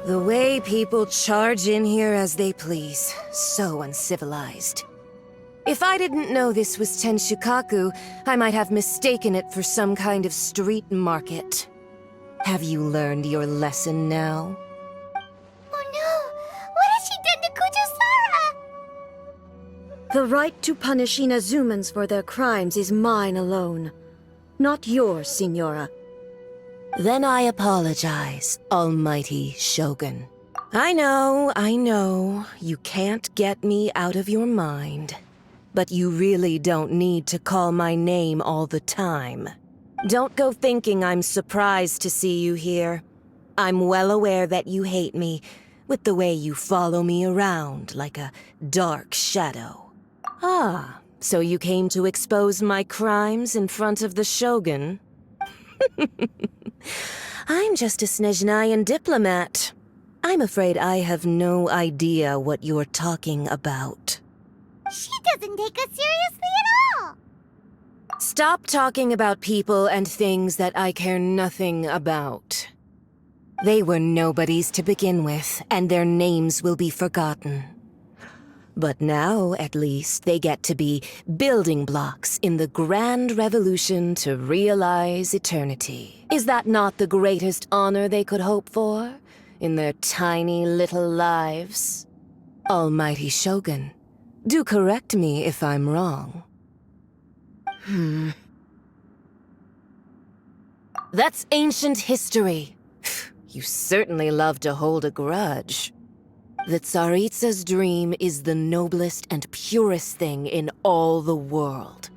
The way people charge in here as they please. So uncivilized. If I didn't know this was Tenshukaku, I might have mistaken it for some kind of street market. Have you learned your lesson now? Oh no! What has she done to Kujusara? The right to punish Inazumans for their crimes is mine alone. Not yours, Signora. Then I apologize, Almighty Shogun. I know, you can't get me out of your mind. But you really don't need to call my name all the time. Don't go thinking I'm surprised to see you here. I'm well aware that you hate me, with the way you follow me around like a dark shadow. Ah, so you came to expose my crimes in front of the Shogun? I'm just a Snezhnayan diplomat. I'm afraid I have no idea what you're talking about. She doesn't take us seriously at all! Stop talking about people and things that I care nothing about. They were nobodies to begin with, and their names will be forgotten. But now, at least, they get to be building blocks in the grand revolution to realize eternity. Is that not the greatest honor they could hope for in their tiny little lives? Almighty Shogun, do correct me if I'm wrong. That's ancient history. You certainly love to hold a grudge. The Tsaritsa's dream is the noblest and purest thing in all the world.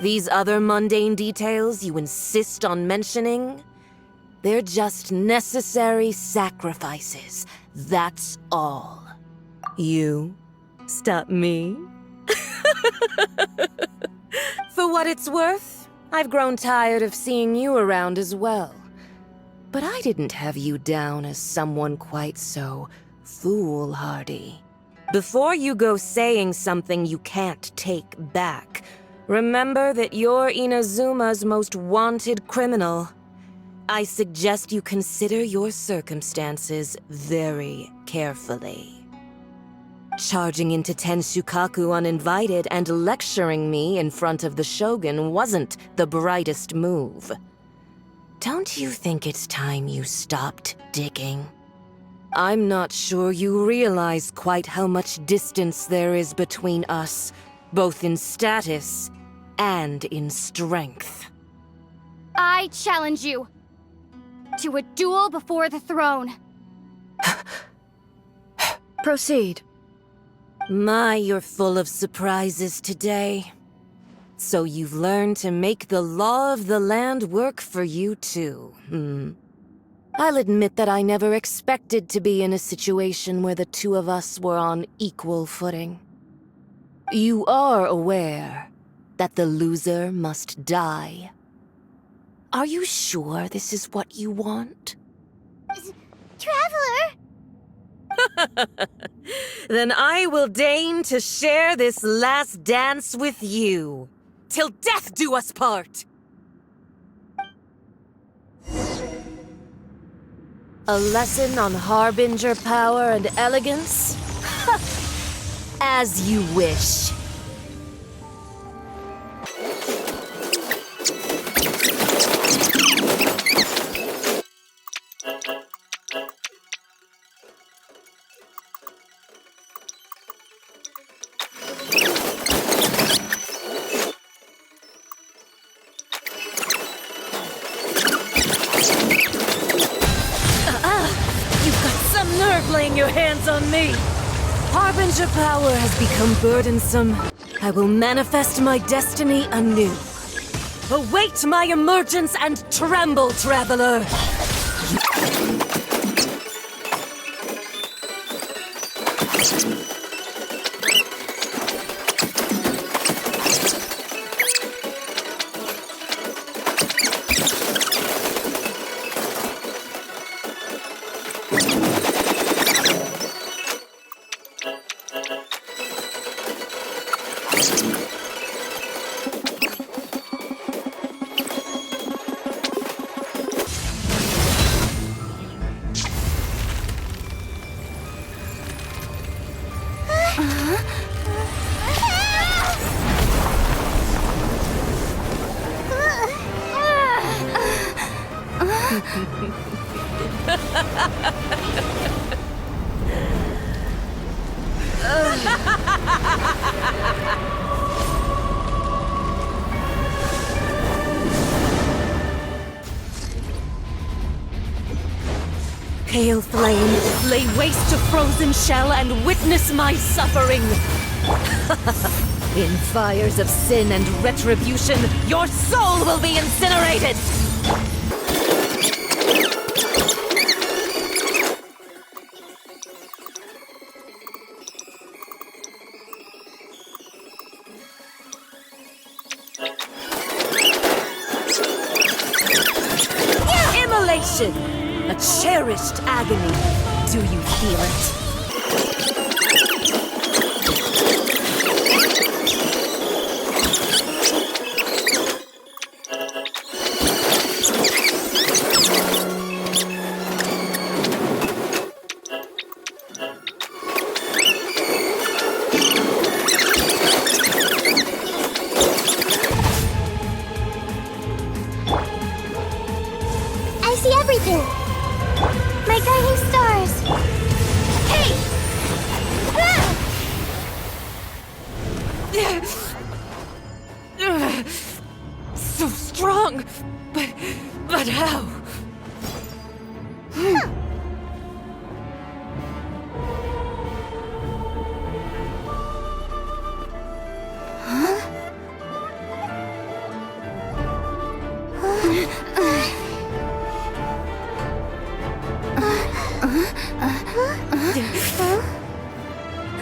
These other mundane details you insist on mentioning, they're just necessary sacrifices, that's all. You stop me? For what it's worth, I've grown tired of seeing you around as well. But I didn't have you down as someone quite so foolhardy. Before you go saying something you can't take back, remember that you're Inazuma's most wanted criminal. I suggest you consider your circumstances very carefully. Charging into Tenshukaku uninvited and lecturing me in front of the Shogun wasn't the brightest move. Don't you think it's time you stopped digging? I'm not sure you realize quite how much distance there is between us, both in status and in strength. I challenge you to a duel before the throne. Proceed. My, you're full of surprises today. So you've learned to make the law of the land work for you too, I'll admit that I never expected to be in a situation where the two of us were on equal footing. You are aware that the loser must die. Are you sure this is what you want? Traveler! Then I will deign to share this last dance with you. Till death do us part! A lesson on harbinger power and elegance? As you wish. Laying your hands on me. Harbinger power has become burdensome. I will manifest my destiny anew. Await my emergence and tremble, traveler! Pale flame, lay waste to frozen shell and witness my suffering! In fires of sin and retribution, your soul will be incinerated! Immolation! A cherished agony. Do you feel it? I see everything! My guiding stars! Hey! Ah! So strong! But how?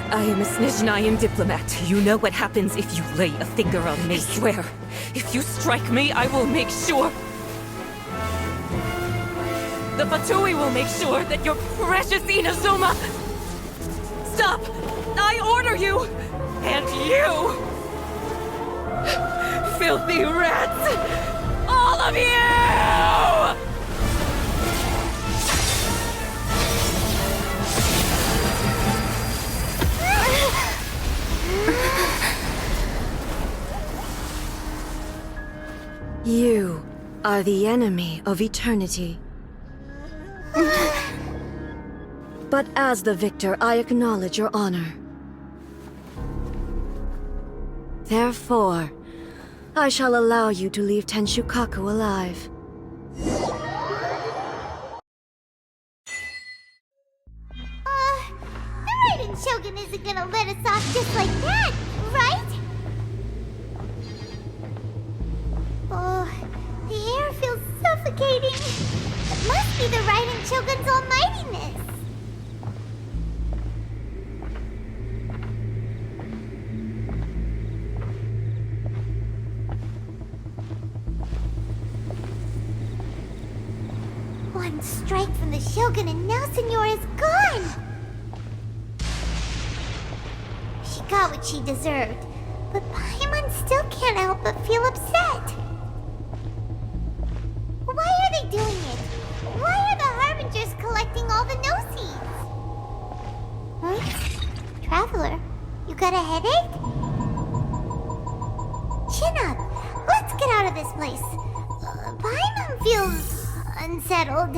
I am a Snezhnayan diplomat. You know what happens if you lay a finger on me. Swear, if you strike me, I will make sure... The Fatui will make sure that your precious Inazuma... Stop! I order you! And you! Filthy rats! All of you! You are the enemy of eternity. But as the victor, I acknowledge your honor. Therefore, I shall allow you to leave Tenshukaku alive. The Raiden Shogun isn't gonna let us off just like that, right? Oh, the air feels suffocating. It must be the Raiden Shogun's almightiness. One strike from the Shogun and now Senora is gone! She got what she deserved, but Paimon still can't help but feel upset. Why are they doing it? Why are the Harbingers collecting all the no-seeds? Huh? Traveler, you got a headache? Chin up! Let's get out of this place. Paimon feels... unsettled.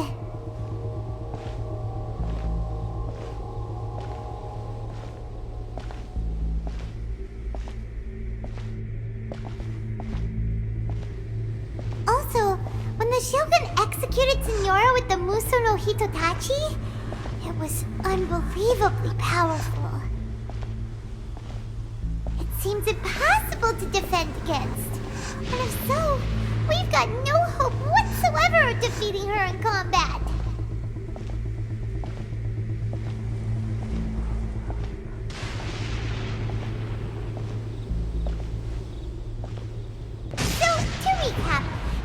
Also, when the Shogun executed Senora with the Muso no Hitotachi, it was unbelievably powerful. It seems impossible to defend against. And if so, we've got no hope whatsoever of defeating her in combat. So, to recap,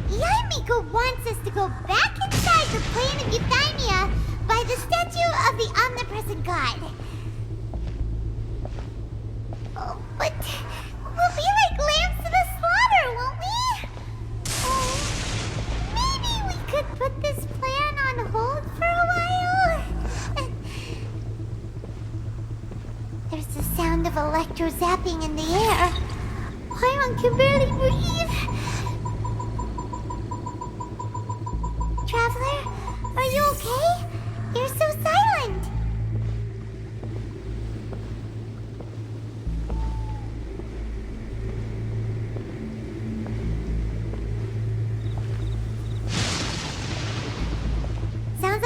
Yaimiko wants us to go back inside the plane of Euthymia by the statue of the omnipresent god. Oh, but we'll be like lambs to the slaughter, won't we? Maybe we could put this plan on hold for a while? There's the sound of electro zapping in the air. Paimon can barely breathe. Traveler?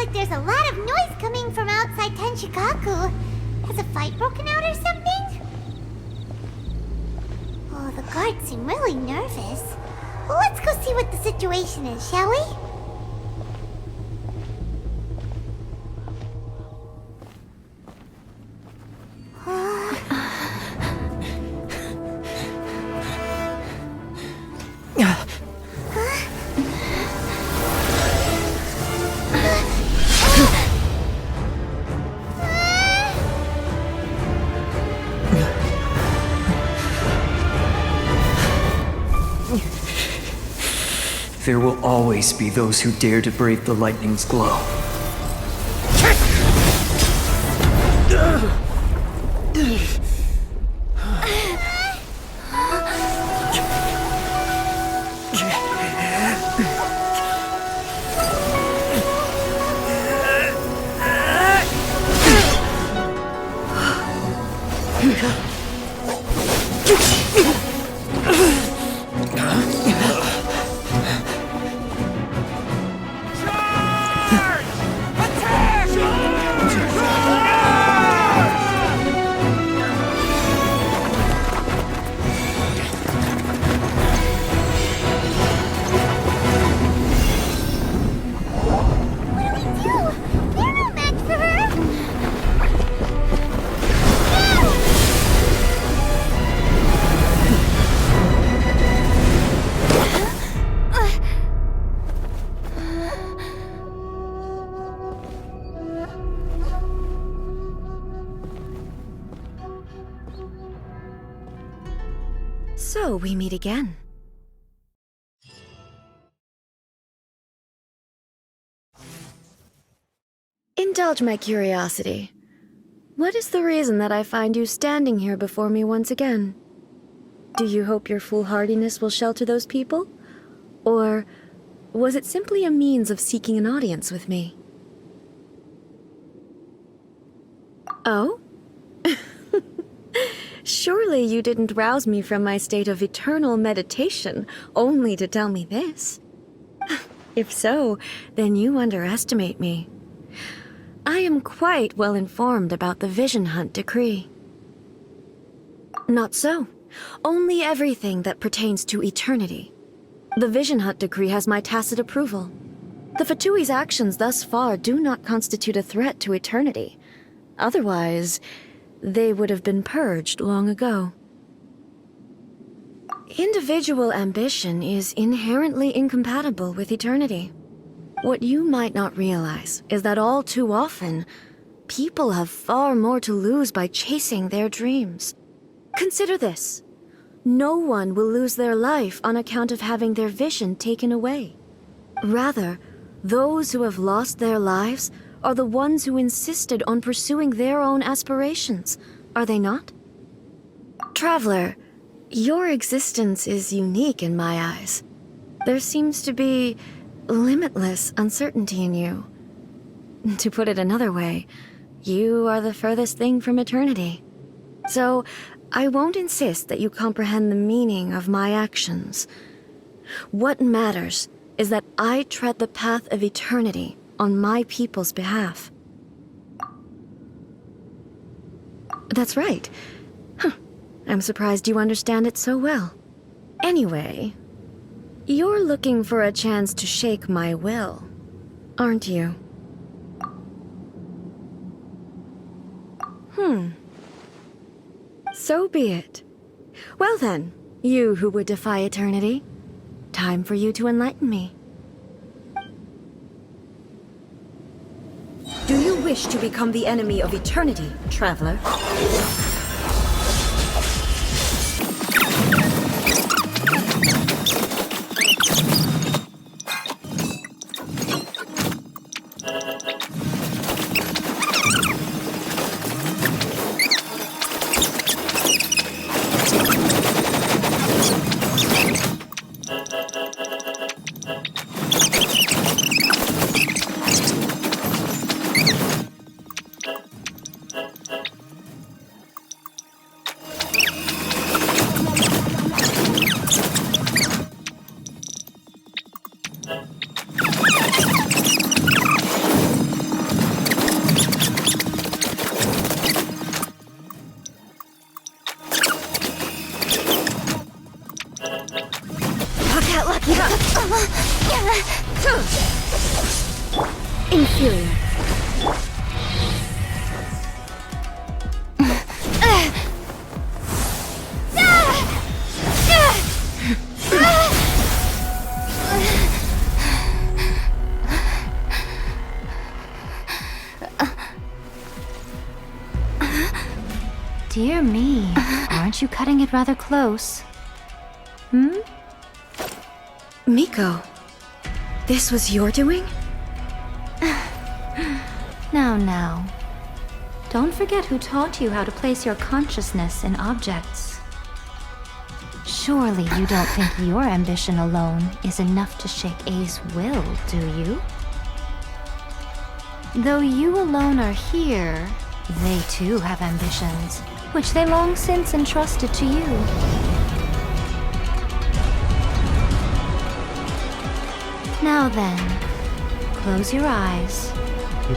like there's a lot of noise coming from outside Tenshikaku. Has a fight broken out or something? Oh, the guards seem really nervous. Well, let's go see what the situation is, shall we? There will always be those who dare to brave the lightning's glow. So we meet again. Indulge my curiosity. What is the reason that I find you standing here before me once again? Do you hope your foolhardiness will shelter those people? Or was it simply a means of seeking an audience with me? Oh? Surely you didn't rouse me from my state of eternal meditation only to tell me this. If so, then you underestimate me. I am quite well informed about the Vision Hunt decree. Not so. Only everything that pertains to eternity. The Vision Hunt decree has my tacit approval. The Fatui's actions thus far do not constitute a threat to eternity. Otherwise, they would have been purged long ago. Individual ambition is inherently incompatible with eternity. What you might not realize is that all too often, people have far more to lose by chasing their dreams. Consider this. No one will lose their life on account of having their vision taken away. Rather, those who have lost their lives are the ones who insisted on pursuing their own aspirations, are they not? Traveler, your existence is unique in my eyes. There seems to be limitless uncertainty in you. To put it another way, you are the furthest thing from eternity. So, I won't insist that you comprehend the meaning of my actions. What matters is that I tread the path of eternity on my people's behalf. That's right. I'm surprised you understand it so well. Anyway, you're looking for a chance to shake my will, aren't you? So be it. Well then, you who would defy eternity, time for you to enlighten me. Do you wish to become the enemy of eternity, traveler? Inferior. Dear me, aren't you cutting it rather close? Miko, this was your doing? Now. Don't forget who taught you how to place your consciousness in objects. Surely you don't think your ambition alone is enough to shake A's will, do you? Though you alone are here, they too have ambitions, which they long since entrusted to you. Now then, close your eyes. We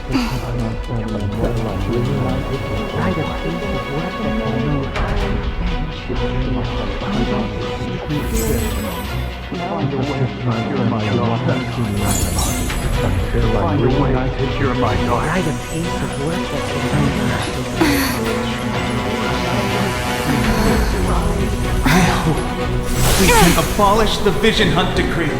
can abolish the Vision Hunt Decree.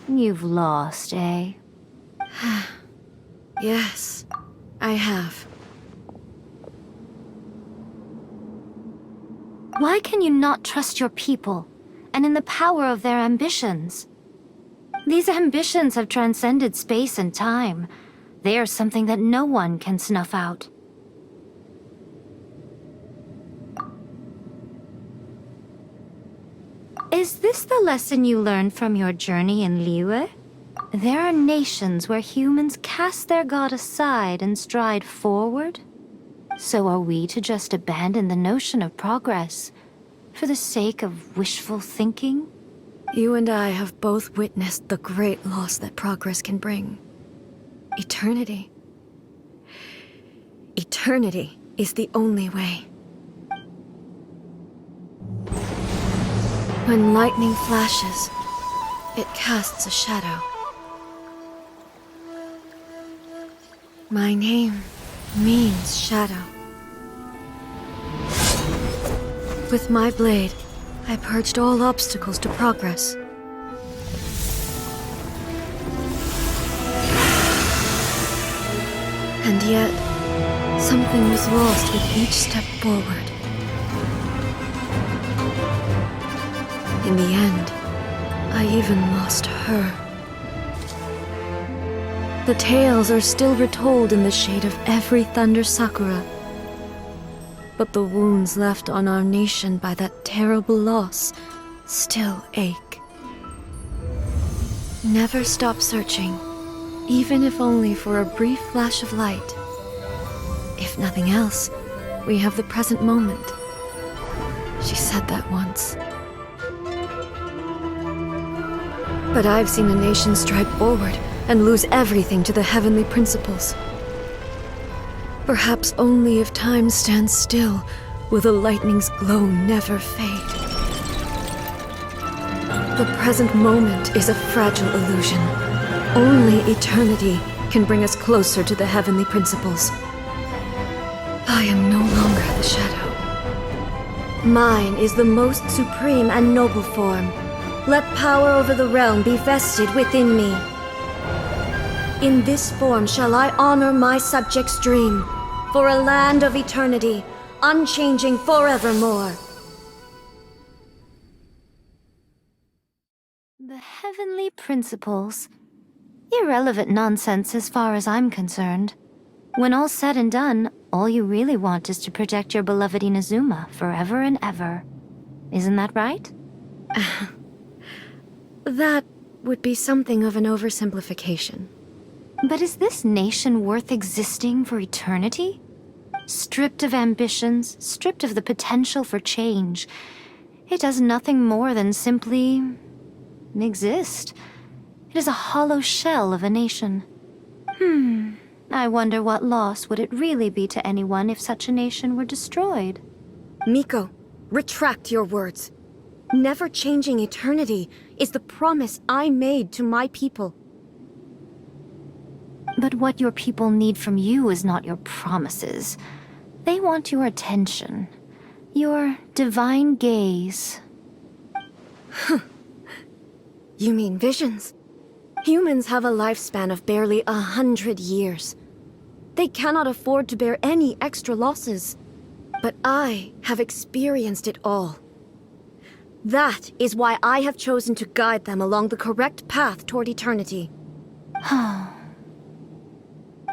You've lost, eh? Yes, I have. Why can you not trust your people, and in the power of their ambitions? These ambitions have transcended space and time. They are something that no one can snuff out. Is this the lesson you learned from your journey in Liyue? There are nations where humans cast their god aside and stride forward? So are we to just abandon the notion of progress for the sake of wishful thinking? You and I have both witnessed the great loss that progress can bring. Eternity. Eternity is the only way. When lightning flashes, it casts a shadow. My name means shadow. With my blade, I purged all obstacles to progress. And yet, something was lost with each step forward. In the end, I even lost her. The tales are still retold in the shade of every Thunder Sakura. But the wounds left on our nation by that terrible loss still ache. Never stop searching, even if only for a brief flash of light. If nothing else, we have the present moment. She said that once. But I've seen a nation stride forward and lose everything to the heavenly principles. Perhaps only if time stands still will the lightning's glow never fade. The present moment is a fragile illusion. Only eternity can bring us closer to the heavenly principles. I am no longer the shadow. Mine is the most supreme and noble form. Let power over the realm be vested within me. In this form shall I honor my subjects' dream, for a land of eternity, unchanging forevermore. The heavenly principles. Irrelevant nonsense as far as I'm concerned. When all's said and done, all you really want is to protect your beloved Inazuma forever and ever. Isn't that right? That would be something of an oversimplification. But is this nation worth existing for eternity? Stripped of ambitions, stripped of the potential for change, it does nothing more than simply exist. It is a hollow shell of a nation. I wonder what loss would it really be to anyone if such a nation were destroyed? Miko, retract your words. Never changing eternity is the promise I made to my people. But what your people need from you is not your promises. They want your attention. Your divine gaze. You mean visions? Humans have a lifespan of barely 100 years. They cannot afford to bear any extra losses. But I have experienced it all. That is why I have chosen to guide them along the correct path toward eternity.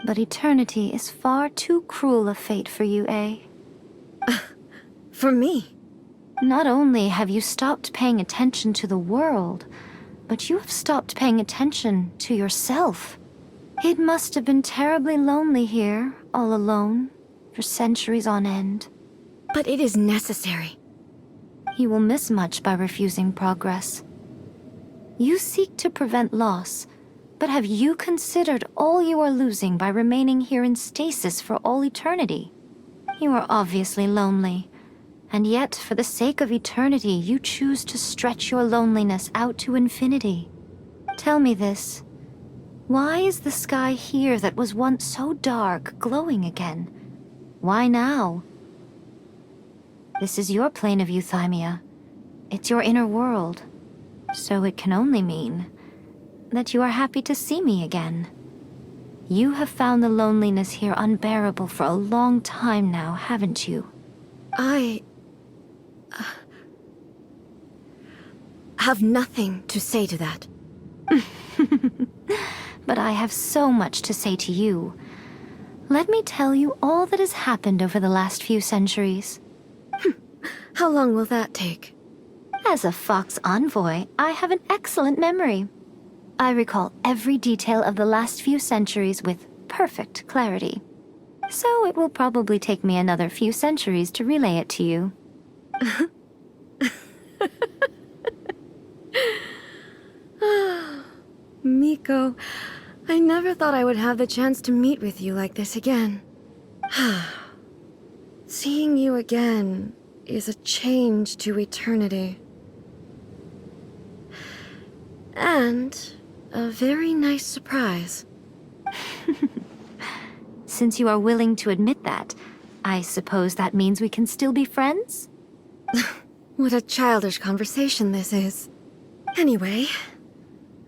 But eternity is far too cruel a fate for you, eh? For me? Not only have you stopped paying attention to the world, but you have stopped paying attention to yourself. It must have been terribly lonely here, all alone, for centuries on end. But it is necessary. You will miss much by refusing progress. You seek to prevent loss, but have you considered all you are losing by remaining here in stasis for all eternity? You are obviously lonely, and yet for the sake of eternity you choose to stretch your loneliness out to infinity. Tell me this. Why is the sky here that was once so dark glowing again? Why now? This is your plane of euthymia. It's your inner world. So it can only mean that you are happy to see me again. You have found the loneliness here unbearable for a long time now, haven't you? I have nothing to say to that. But I have so much to say to you. Let me tell you all that has happened over the last few centuries. How long will that take? As a Fox envoy, I have an excellent memory. I recall every detail of the last few centuries with perfect clarity. So it will probably take me another few centuries to relay it to you. Miko, I never thought I would have the chance to meet with you like this again. Seeing you again is a change to eternity. And a very nice surprise. Since you are willing to admit that, I suppose that means we can still be friends? What a childish conversation this is. Anyway,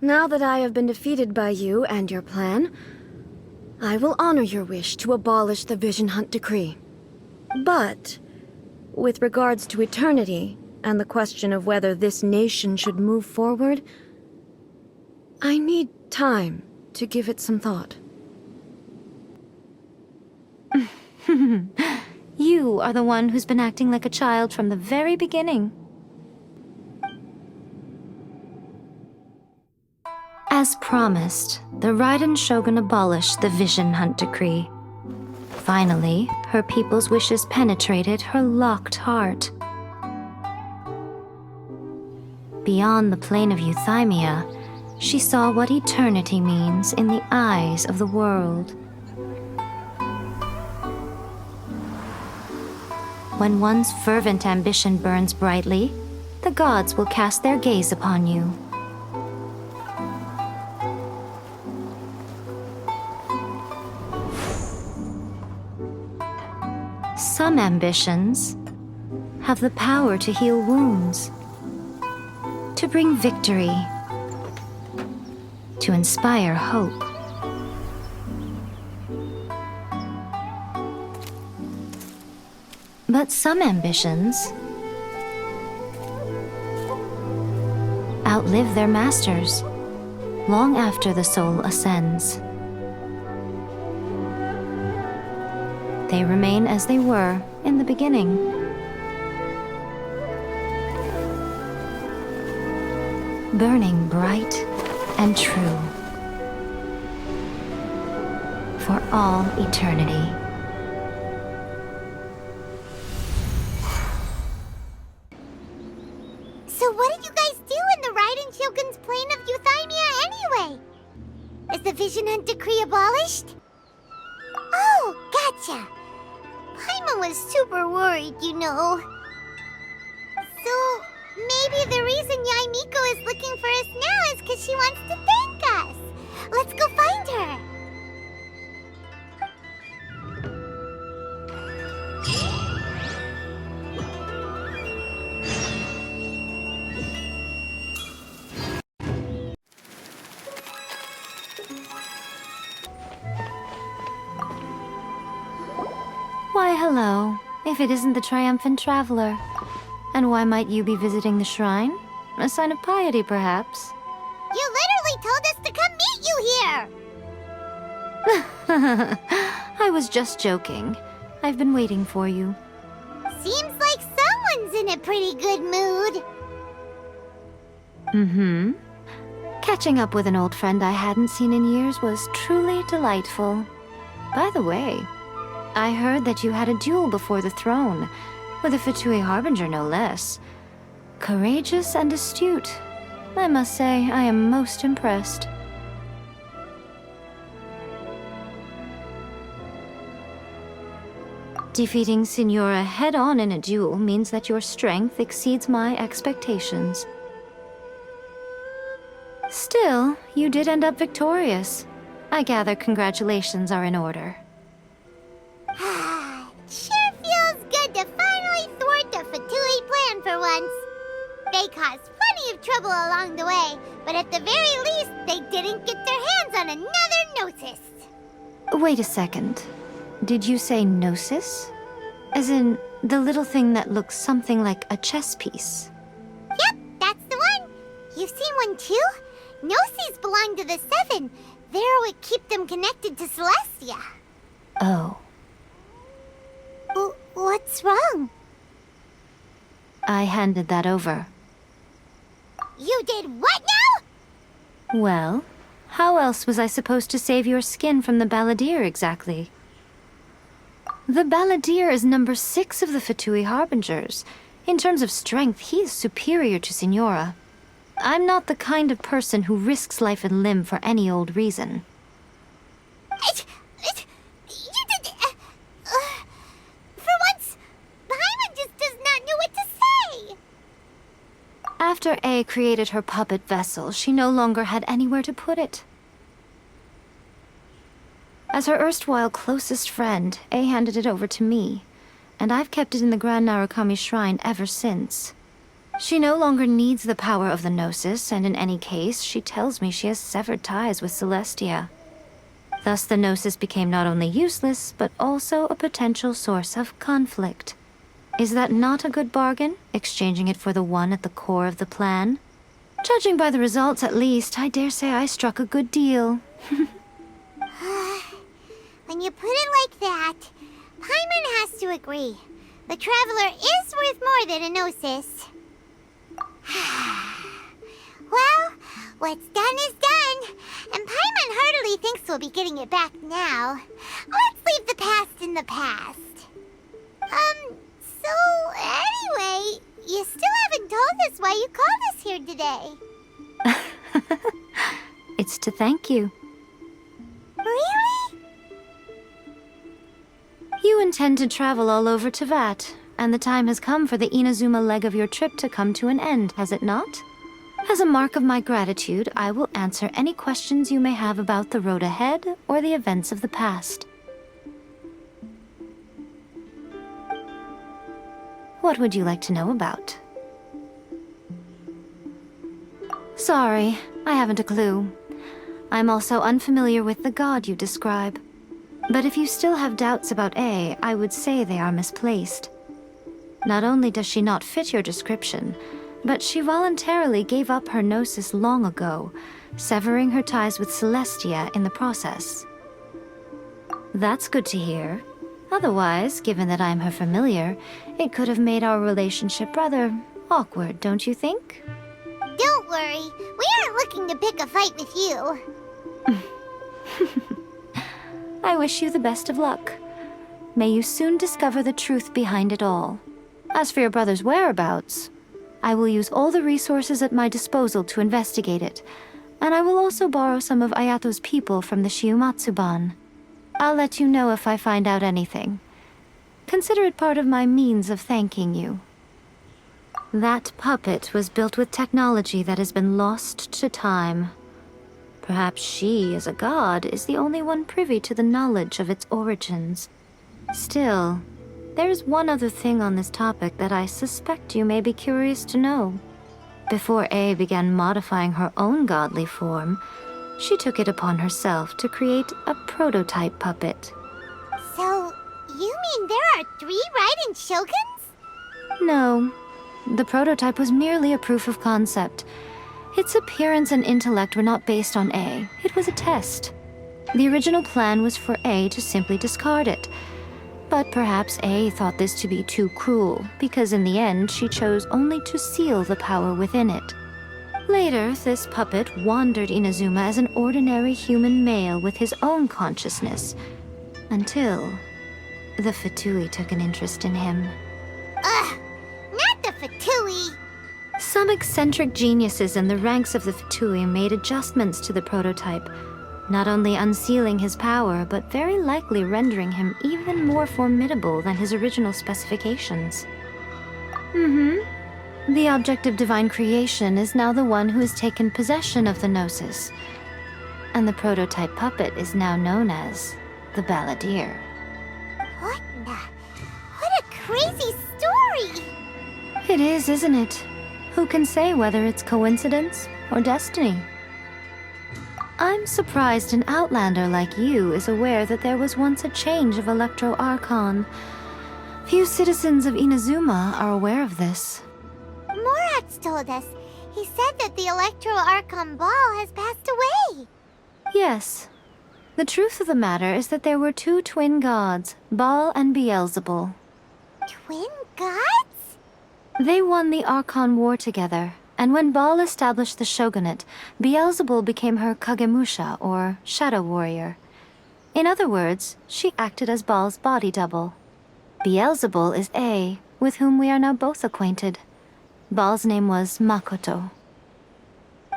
now that I have been defeated by you and your plan, I will honor your wish to abolish the Vision Hunt Decree. But, with regards to eternity, and the question of whether this nation should move forward, I need time to give it some thought. You are the one who's been acting like a child from the very beginning. As promised, the Raiden Shogun abolished the Vision Hunt Decree. Finally, her people's wishes penetrated her locked heart. Beyond the plane of euthymia, she saw what eternity means in the eyes of the world. When one's fervent ambition burns brightly, the gods will cast their gaze upon you. Some ambitions have the power to heal wounds, to bring victory, to inspire hope. But some ambitions outlive their masters long after the soul ascends. They remain as they were in the beginning. Burning bright and true for all eternity. So what did you guys do in the Raiden Shogun's plane of Euthymia anyway? Is the Vision Hunt decree abolished? Oh, gotcha. Paimon was super worried, you know. So, maybe the reason Yaimiko is looking for us now is because she wants to thank us. Let's go find her. Why, hello, if it isn't the triumphant traveler. And why might you be visiting the shrine? A sign of piety, perhaps? You literally told us to come meet you here! I was just joking. I've been waiting for you. Seems like someone's in a pretty good mood. Mm-hmm. Catching up with an old friend I hadn't seen in years was truly delightful. By the way, I heard that you had a duel before the throne, with a Fatui Harbinger no less. Courageous and astute. I must say, I am most impressed. Defeating Signora head-on in a duel means that your strength exceeds my expectations. Still, you did end up victorious. I gather congratulations are in order. Sure feels good to finally thwart the Fatui plan for once. They caused plenty of trouble along the way, but at the very least, they didn't get their hands on another Gnosis. Wait a second. Did you say Gnosis? As in, the little thing that looks something like a chess piece? Yep, that's the one. You've seen one too? Gnosis belong to the Seven. They're what keep them connected to Celestia. Oh. What's wrong? I handed that over. You did what now? Well, how else was I supposed to save your skin from the Balladeer exactly? The Balladeer is number 6 of the Fatui Harbingers. In terms of strength, he is superior to Signora. I'm not the kind of person who risks life and limb for any old reason. You did... for once, Paimon just does not know what to say. After A created her puppet vessel, she no longer had anywhere to put it. As her erstwhile closest friend, A handed it over to me, and I've kept it in the Grand Narukami Shrine ever since. She no longer needs the power of the Gnosis, and in any case, she tells me she has severed ties with Celestia. Thus the Gnosis became not only useless, but also a potential source of conflict. Is that not a good bargain, exchanging it for the one at the core of the plan? Judging by the results, at least, I dare say I struck a good deal. When you put it like that, Paimon has to agree. The Traveler is worth more than a Gnosis. Well, what's done is done, and Paimon heartily thinks we'll be getting it back now. Let's leave the past in the past. So anyway, you still haven't told us why you called us here today. It's to thank you. Really? You intend to travel all over Tevat, and the time has come for the Inazuma leg of your trip to come to an end, has it not? As a mark of my gratitude, I will answer any questions you may have about the road ahead or the events of the past. What would you like to know about? Sorry, I haven't a clue. I'm also unfamiliar with the god you describe. But if you still have doubts about A, I would say they are misplaced. Not only does she not fit your description, but she voluntarily gave up her gnosis long ago, severing her ties with Celestia in the process. That's good to hear. Otherwise, given that I'm her familiar, it could have made our relationship rather awkward, don't you think? Don't worry, we aren't looking to pick a fight with you. I wish you the best of luck. May you soon discover the truth behind it all. As for your brother's whereabouts, I will use all the resources at my disposal to investigate it, and I will also borrow some of Ayato's people from the Shiumatsuban. I'll let you know if I find out anything. Consider it part of my means of thanking you. That puppet was built with technology that has been lost to time. Perhaps she, as a god, is the only one privy to the knowledge of its origins. Still, there is one other thing on this topic that I suspect you may be curious to know. Before A began modifying her own godly form, she took it upon herself to create a prototype puppet. So, you mean there are 3 Raiden Shoguns? No, the prototype was merely a proof of concept. Its appearance and intellect were not based on A. It was a test. The original plan was for A to simply discard it. But perhaps A thought this to be too cruel, because in the end she chose only to seal the power within it. Later, this puppet wandered Inazuma as an ordinary human male with his own consciousness, until the Fatui took an interest in him. Ugh, not the Fatui. Some eccentric geniuses in the ranks of the Fatui made adjustments to the prototype, not only unsealing his power, but very likely rendering him even more formidable than his original specifications. The object of divine creation is now the one who has taken possession of the Gnosis, and the prototype puppet is now known as the Balladeer. What a crazy story! It is, isn't it? Who can say whether it's coincidence or destiny? I'm surprised an outlander like you is aware that there was once a change of Electro Archon. Few citizens of Inazuma are aware of this. Morax told us. He said that the Electro Archon Ball has passed away. Yes. The truth of the matter is that there were 2 twin gods, Baal and Beelzebul. Twin gods? They won the Archon War together, and when Baal established the shogunate, Beelzebul became her Kagemusha, or shadow warrior. In other words, she acted as Baal's body double. Beelzebul is A, with whom we are now both acquainted. Baal's name was Makoto.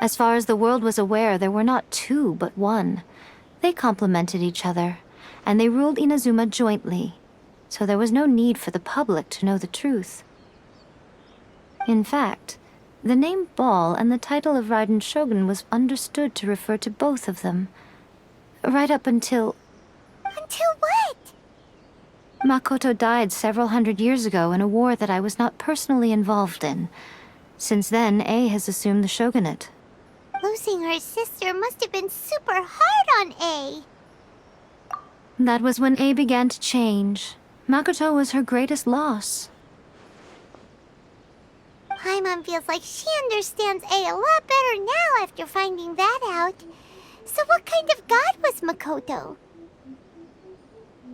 As far as the world was aware, there were not 2, but 1. They complemented each other, and they ruled Inazuma jointly, so there was no need for the public to know the truth. In fact, the name Baal and the title of Raiden Shogun was understood to refer to both of them. Right up until... Until what? Makoto died several hundred years ago in a war that I was not personally involved in. Since then, A has assumed the shogunate. Losing her sister must have been super hard on A. That was when A began to change. Makoto was her greatest loss. Paimon feels like she understands A a lot better now after finding that out. So what kind of god was Makoto?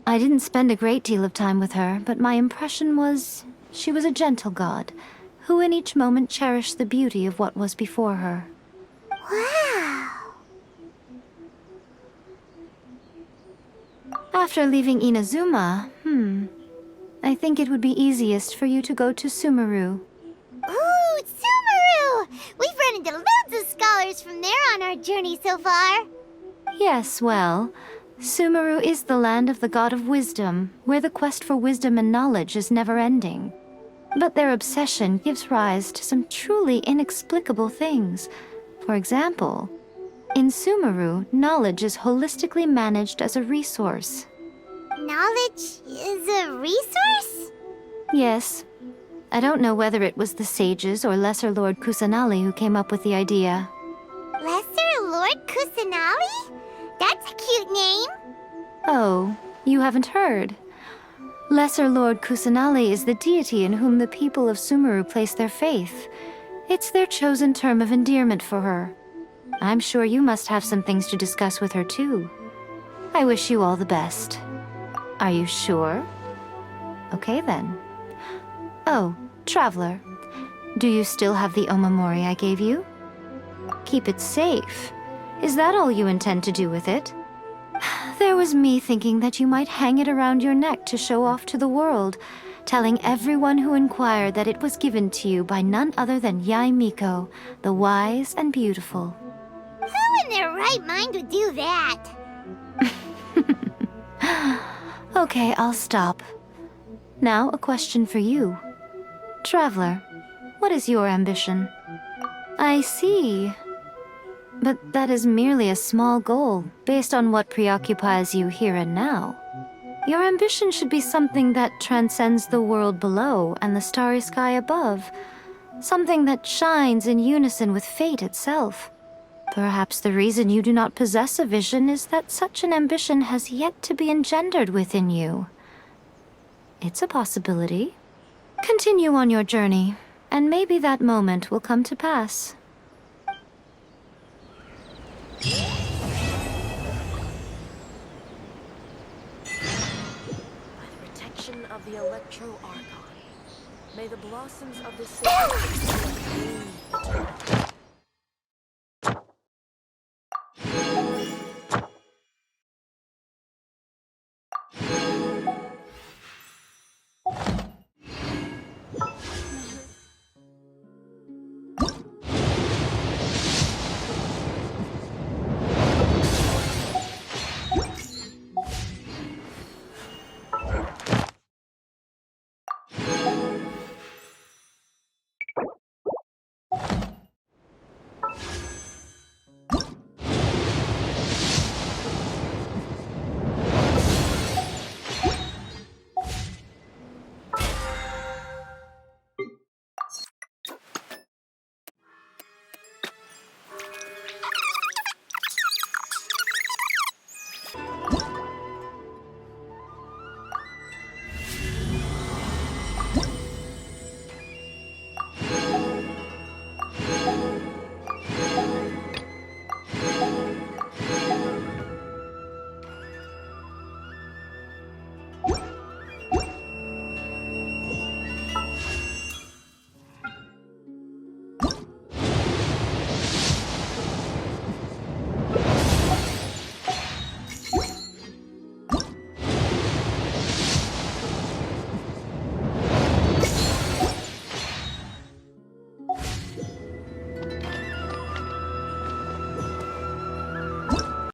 I didn't spend a great deal of time with her, but my impression was she was a gentle god, who in each moment cherished the beauty of what was before her. Wow. After leaving Inazuma, I think it would be easiest for you to go to Sumeru. Ooh, Sumeru! We've run into loads of scholars from there on our journey so far. Yes, well, Sumeru is the land of the god of wisdom, where the quest for wisdom and knowledge is never-ending. But their obsession gives rise to some truly inexplicable things. For example, in Sumeru, knowledge is holistically managed as a resource. Knowledge is a resource? Yes. I don't know whether it was the sages or Lesser Lord Kusanali who came up with the idea. Lesser Lord Kusanali? That's a cute name. Oh, you haven't heard. Lesser Lord Kusanali is the deity in whom the people of Sumeru place their faith. It's their chosen term of endearment for her. I'm sure you must have some things to discuss with her too. I wish you all the best. Are you sure? Okay then. Oh, Traveler, do you still have the omamori I gave you? Keep it safe. Is that all you intend to do with it? There was me thinking that you might hang it around your neck to show off to the world, telling everyone who inquired that it was given to you by none other than Yae Miko, the wise and beautiful. Who in their right mind would do that? Okay, I'll stop. Now, a question for you. Traveler, what is your ambition? I see. But that is merely a small goal, based on what preoccupies you here and now. Your ambition should be something that transcends the world below and the starry sky above. Something that shines in unison with fate itself. Perhaps the reason you do not possess a vision is that such an ambition has yet to be engendered within you. It's a possibility. Continue on your journey, and maybe that moment will come to pass. By the protection of the Electro Archon, may the blossoms of the city bloom eternally.